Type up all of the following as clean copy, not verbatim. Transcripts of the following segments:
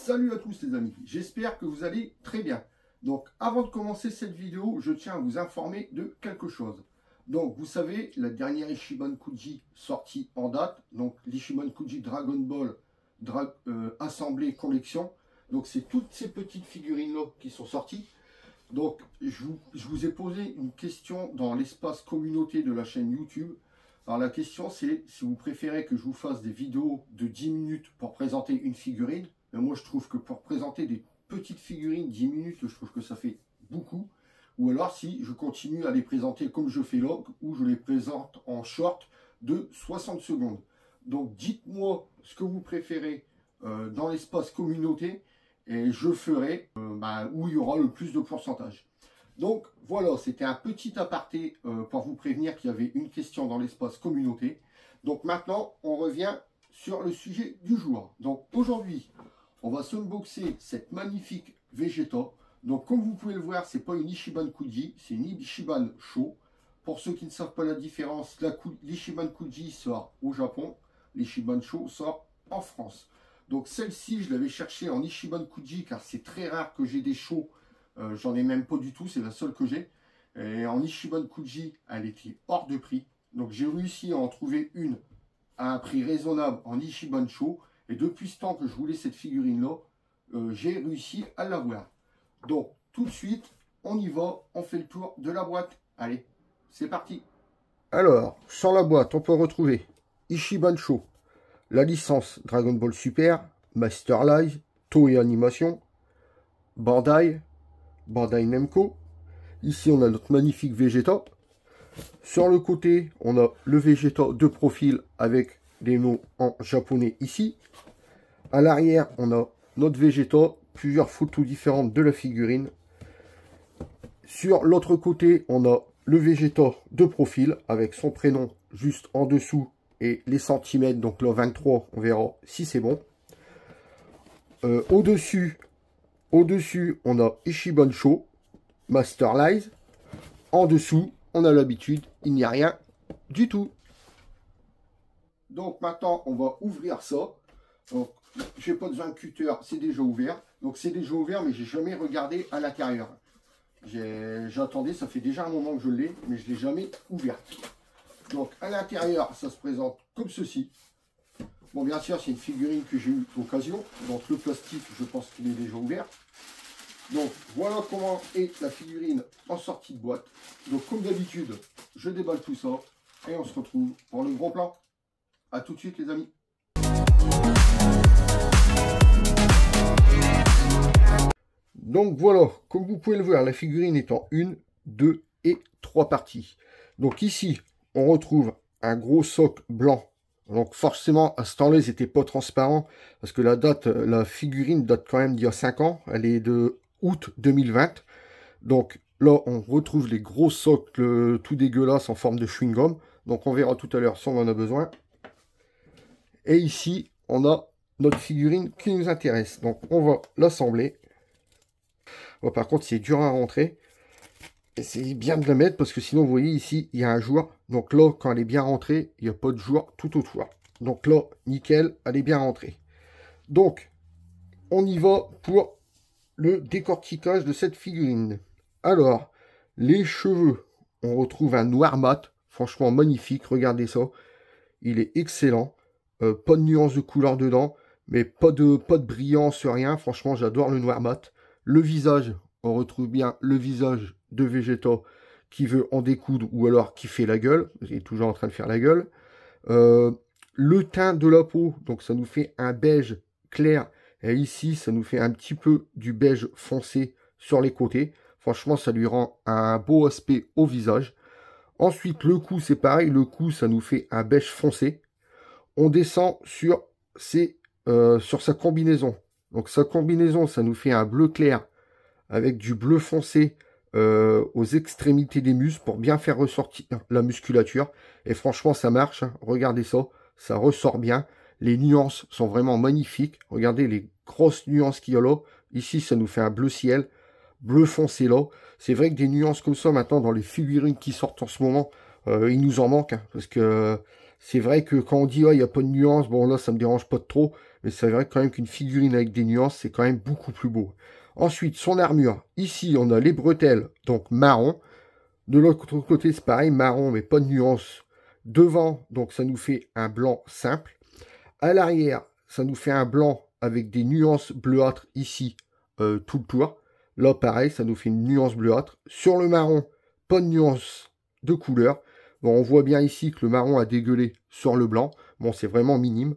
Salut à tous les amis, j'espère que vous allez très bien. Donc avant de commencer cette vidéo, je tiens à vous informer de quelque chose. Donc vous savez, la dernière Ichiban Kuji sortie en date, donc l'Ichiban Kuji Dragon Ball Assemblée Collection. Donc c'est toutes ces petites figurines là qui sont sorties. Donc je vous ai posé une question dans l'espace communauté de la chaîne YouTube. Alors la question c'est si vous préférez que je vous fasse des vidéos de 10 minutes pour présenter une figurine. Mais moi je trouve que pour présenter des petites figurines 10 minutes, je trouve que ça fait beaucoup. Ou alors si je continue à les présenter comme je fais là, où je les présente en short de 60 secondes. Donc dites-moi ce que vous préférez dans l'espace communauté et je ferai où il y aura le plus de pourcentage. Donc voilà, c'était un petit aparté pour vous prévenir qu'il y avait une question dans l'espace communauté. Donc maintenant, on revient sur le sujet du jour. Donc aujourd'hui, on va s'unboxer cette magnifique Vegeta. Donc comme vous pouvez le voir, c'est pas une Ichiban Kuji, c'est une Ichiban Sho. Pour ceux qui ne savent pas la différence, l'Ichiban Kuji sort au Japon, l'Ichiban Sho sort en France. Donc celle-ci, je l'avais cherchée en Ichiban Kuji car c'est très rare que j'ai des Sho. J'en ai même pas du tout, c'est la seule que j'ai. Et en Ichiban Kuji, elle était hors de prix. Donc j'ai réussi à en trouver une à un prix raisonnable en Ichiban Sho. Et depuis ce temps que je voulais cette figurine-là, j'ai réussi à l'avoir. Donc tout de suite, on y va, on fait le tour de la boîte. Allez, c'est parti. Alors, sur la boîte, on peut retrouver Ichiban Sho, la licence Dragon Ball Super, Master Live, Toei Animation, Bandai Namco. Ici, on a notre magnifique Vegeta. Sur le côté, on a le Vegeta de profil avec des noms en japonais ici. À l'arrière, on a notre Vegeta, plusieurs photos différentes de la figurine. Sur l'autre côté, on a le Vegeta de profil avec son prénom juste en dessous et les centimètres, donc là 23, on verra si c'est bon. Au-dessus, on a Ichiban Sho, Master Live. En dessous, on a l'habitude, il n'y a rien du tout. Donc maintenant, on va ouvrir ça. Donc, j'ai pas besoin de cutter, c'est déjà ouvert. Donc c'est déjà ouvert, mais j'ai jamais regardé à l'intérieur. J'attendais, ça fait déjà un moment que je l'ai, mais je l'ai jamais ouvert. Donc à l'intérieur, ça se présente comme ceci. Bon, bien sûr, c'est une figurine que j'ai eu d'occasion. Donc le plastique, je pense qu'il est déjà ouvert. Donc voilà comment est la figurine en sortie de boîte. Donc comme d'habitude, je déballe tout ça et on se retrouve pour le gros plan. A tout de suite les amis. Donc voilà, comme vous pouvez le voir, la figurine est en 1, 2 et 3 parties. Donc ici, on retrouve un gros socle blanc. Donc forcément, à ce temps-là, ils n'étaient pas transparents. Parce que la figurine date quand même d'il y a 5 ans. Elle est de août 2020. Donc là, on retrouve les gros socles tout dégueulasses en forme de chewing-gum. Donc on verra tout à l'heure si on en a besoin. Et ici, on a notre figurine qui nous intéresse. Donc on va l'assembler. Bon, par contre, c'est dur à rentrer. Essayez bien de la mettre parce que sinon, vous voyez ici, il y a un jour. Donc là, quand elle est bien rentrée, il n'y a pas de jour tout autour. Donc là, nickel, elle est bien rentrée. Donc, on y va pour le décortiquage de cette figurine. Alors, les cheveux, on retrouve un noir mat. Franchement, magnifique. Regardez ça. Il est excellent. Pas de nuance de couleur dedans, mais pas de brillance, rien. Franchement, j'adore le noir mat. Le visage, on retrouve bien le visage de Vegeta qui veut en découdre ou alors qui fait la gueule. Il est toujours en train de faire la gueule. Le teint de la peau, donc ça nous fait un beige clair. Et ici, ça nous fait un petit peu du beige foncé sur les côtés. Franchement, ça lui rend un beau aspect au visage. Ensuite, le cou, c'est pareil. Le cou, ça nous fait un beige foncé. On descend sur sa combinaison. Donc sa combinaison, ça nous fait un bleu clair avec du bleu foncé aux extrémités des muscles pour bien faire ressortir la musculature. Et franchement, ça marche. Hein. Regardez ça, ça ressort bien. Les nuances sont vraiment magnifiques. Regardez les grosses nuances qu'il y a là. Ici, ça nous fait un bleu ciel, bleu foncé là. C'est vrai que des nuances comme ça, maintenant, dans les figurines qui sortent en ce moment, il nous en manque. Hein, parce que c'est vrai que quand on dit, il n'y a pas de nuances, bon là, ça me dérange pas de trop. mais c'est vrai quand même qu'une figurine avec des nuances, c'est quand même beaucoup plus beau. Ensuite, son armure. Ici, on a les bretelles, donc marron. De l'autre côté, c'est pareil, marron, mais pas de nuance. Devant, donc ça nous fait un blanc simple. À l'arrière, ça nous fait un blanc avec des nuances bleuâtres ici, tout le tour. Là, pareil, ça nous fait une nuance bleuâtre. Sur le marron, pas de nuance de couleur. Bon, on voit bien ici que le marron a dégueulé sur le blanc. Bon, c'est vraiment minime.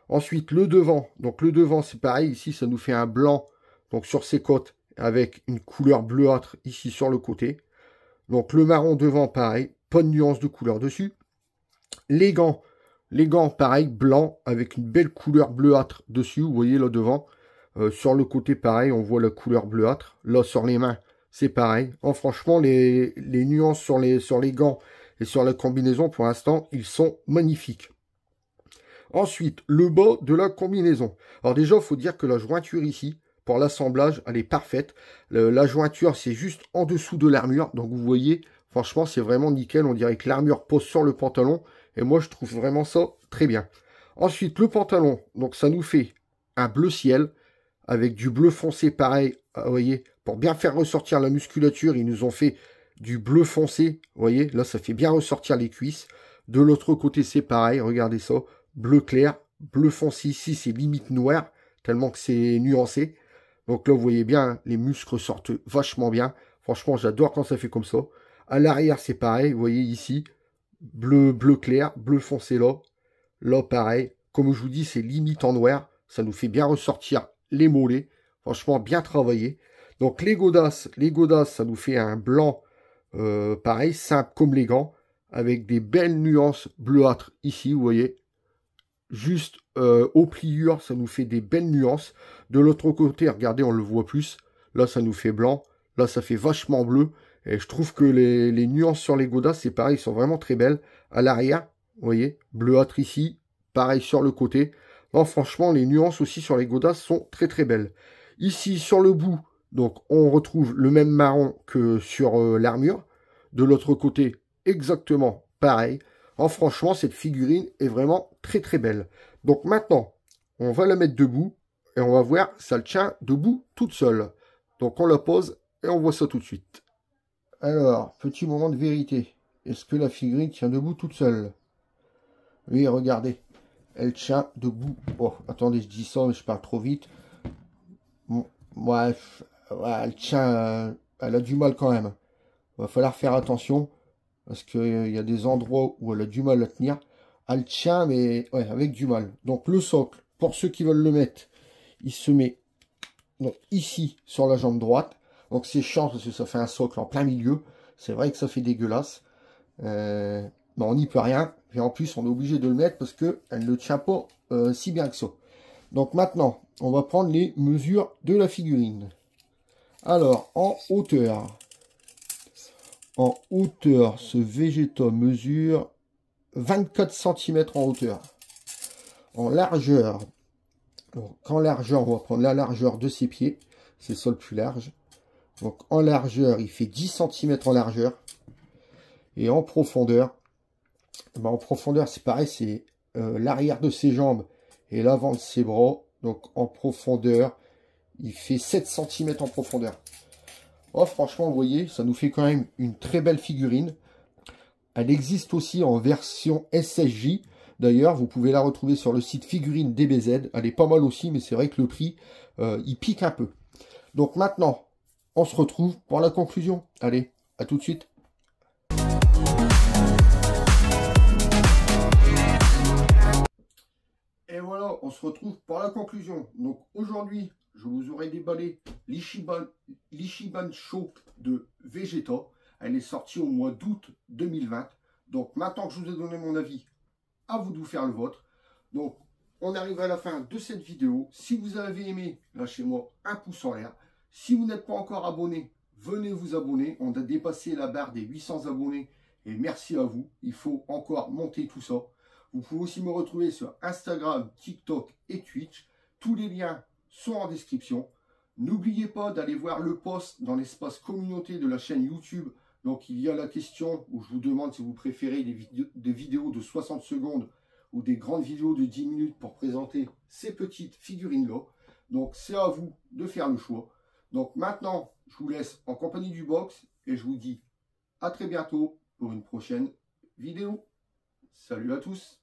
Ensuite, le devant. Donc, le devant, c'est pareil. Ici, ça nous fait un blanc donc sur ses côtes avec une couleur bleuâtre ici sur le côté. Donc, le marron devant, pareil. Pas de nuance de couleur dessus. Les gants, pareil, blanc avec une belle couleur bleuâtre dessus. Vous voyez là devant. Sur le côté, pareil, on voit la couleur bleuâtre. Là, sur les mains, c'est pareil. Oh, franchement, les nuances sur les gants et sur la combinaison, pour l'instant, ils sont magnifiques. Ensuite, le bas de la combinaison. Alors déjà, il faut dire que la jointure ici, pour l'assemblage, elle est parfaite. La jointure, c'est juste en dessous de l'armure. Donc, vous voyez, franchement, c'est vraiment nickel. On dirait que l'armure pose sur le pantalon. Et moi, je trouve vraiment ça très bien. Ensuite, le pantalon. Donc, ça nous fait un bleu ciel avec du bleu foncé pareil. Vous voyez, pour bien faire ressortir la musculature, ils nous ont fait du bleu foncé. Vous voyez, là, ça fait bien ressortir les cuisses. De l'autre côté, c'est pareil. Regardez ça. Bleu clair, bleu foncé ici, c'est limite noir, tellement que c'est nuancé. Donc là, vous voyez bien, les muscles sortent vachement bien. Franchement, j'adore quand ça fait comme ça. À l'arrière, c'est pareil. Vous voyez ici, bleu clair, bleu foncé là. Là, pareil. Comme je vous dis, c'est limite en noir. Ça nous fait bien ressortir les mollets. Franchement, bien travaillé. Donc les godasses, ça nous fait un blanc, pareil, simple comme les gants, avec des belles nuances bleuâtres ici, vous voyez. Juste aux pliures, ça nous fait des belles nuances. De l'autre côté, regardez, on le voit plus. Là, ça nous fait blanc. Là, ça fait vachement bleu. Et je trouve que les nuances sur les godasses, c'est pareil, ils sont vraiment très belles. À l'arrière, vous voyez, bleuâtre ici. Pareil sur le côté. Non, franchement, les nuances aussi sur les godasses sont très très belles. Ici, sur le bout, donc on retrouve le même marron que sur l'armure. De l'autre côté, exactement pareil. Oh, franchement, cette figurine est vraiment très très belle. Donc maintenant, on va la mettre debout et on va voir, ça le tient debout toute seule. Donc on la pose et on voit ça tout de suite. Alors, petit moment de vérité. Est-ce que la figurine tient debout toute seule? Oui, regardez. Elle tient debout. Oh, attendez, je dis ça, mais je parle trop vite. Bon, bref, ouais, elle tient, elle a du mal quand même. Il va falloir faire attention. Parce qu'il y a des endroits où elle a du mal à tenir. Elle tient, mais ouais, avec du mal. Donc le socle, pour ceux qui veulent le mettre, il se met donc, ici, sur la jambe droite. Donc c'est chiant parce que ça fait un socle en plein milieu. C'est vrai que ça fait dégueulasse. Mais on n'y peut rien. Et en plus, on est obligé de le mettre parce qu'elle ne tient pas si bien que ça. Donc maintenant, on va prendre les mesures de la figurine. Alors, en hauteur... En hauteur, ce Vegeta mesure 24 cm en hauteur. En largeur, donc en largeur, on va prendre la largeur de ses pieds. C'est ça le plus large. Donc en largeur, il fait 10 cm en largeur. Et en profondeur, c'est pareil, c'est l'arrière de ses jambes et l'avant de ses bras. Donc en profondeur, il fait 7 cm en profondeur. Oh, franchement, vous voyez, ça nous fait quand même une très belle figurine. Elle existe aussi en version SSJ. D'ailleurs, vous pouvez la retrouver sur le site Figurine DBZ. Elle est pas mal aussi, mais c'est vrai que le prix, il pique un peu. Donc maintenant, on se retrouve pour la conclusion. Allez, à tout de suite. Et voilà, on se retrouve pour la conclusion. Donc aujourd'hui, je vous aurai déballé l'Ichiban Show de Vegeta. Elle est sortie au mois d'août 2020. Donc maintenant que je vous ai donné mon avis, à vous de vous faire le vôtre. Donc on arrive à la fin de cette vidéo. Si vous avez aimé, lâchez-moi un pouce en l'air. Si vous n'êtes pas encore abonné, venez vous abonner. On a dépassé la barre des 800 abonnés. Et merci à vous. Il faut encore monter tout ça. Vous pouvez aussi me retrouver sur Instagram, TikTok et Twitch. Tous les liens sont en description. N'oubliez pas d'aller voir le post dans l'espace communauté de la chaîne YouTube. Donc il y a la question où je vous demande si vous préférez des vidéos de 60 secondes ou des grandes vidéos de 10 minutes pour présenter ces petites figurines-là. Donc c'est à vous de faire le choix. Donc maintenant, je vous laisse en compagnie du box et je vous dis à très bientôt pour une prochaine vidéo. Salut à tous!